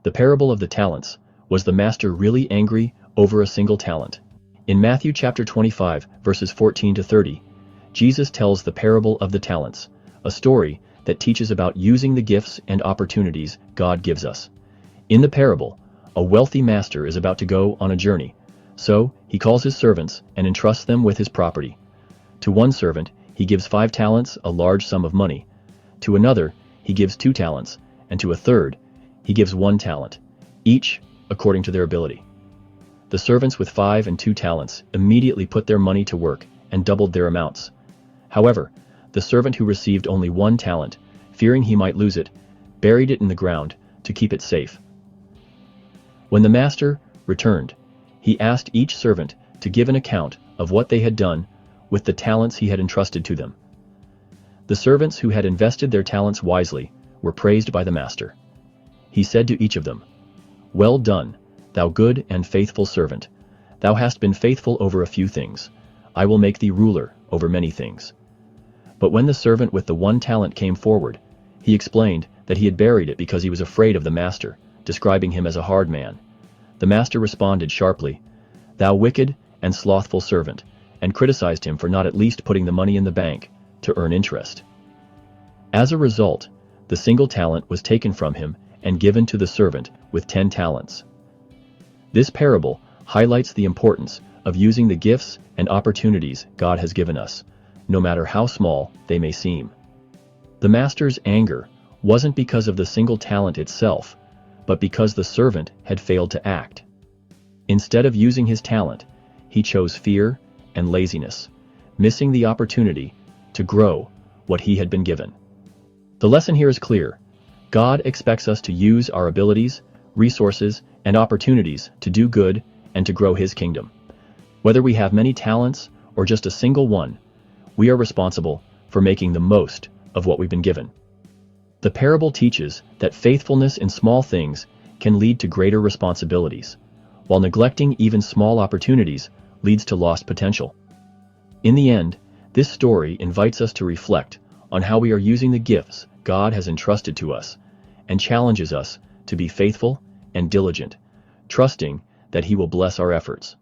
The parable of the talents. Was the master really angry over a single talent? In Matthew chapter 25, verses 14 to 30, Jesus tells the parable of the talents, a story that teaches about using the gifts and opportunities God gives us. In the parable, a wealthy master is about to go on a journey, so he calls his servants and entrusts them with his property. To one servant, he gives 5 talents, a large sum of money. To another, he gives 2 talents, and to a third, he gives 1 talent, each according to their ability. The servants with 5 and 2 talents immediately put their money to work and doubled their amounts. However, the servant who received only 1 talent, fearing he might lose it, buried it in the ground to keep it safe. When the master returned, he asked each servant to give an account of what they had done with the talents he had entrusted to them. The servants who had invested their talents wisely were praised by the master. He said to each of them, "Well done, thou good and faithful servant. Thou hast been faithful over a few things. I will make thee ruler over many things." But when the servant with the 1 talent came forward, he explained that he had buried it because he was afraid of the master, describing him as a hard man. The master responded sharply, "Thou wicked and slothful servant," and criticized him for not at least putting the money in the bank to earn interest. As a result, the single talent was taken from him and given to the servant with 10 talents. This parable highlights the importance of using the gifts and opportunities God has given us, no matter how small they may seem. The master's anger wasn't because of the single talent itself, but because the servant had failed to act. Instead of using his talent, he chose fear and laziness, missing the opportunity to grow what he had been given. The lesson here is clear. God expects us to use our abilities, resources, and opportunities to do good and to grow His kingdom. Whether we have many talents or just a single one, we are responsible for making the most of what we've been given. The parable teaches that faithfulness in small things can lead to greater responsibilities, while neglecting even small opportunities leads to lost potential. In the end, this story invites us to reflect on how we are using the gifts God has entrusted to us, and challenges us to be faithful and diligent, trusting that He will bless our efforts.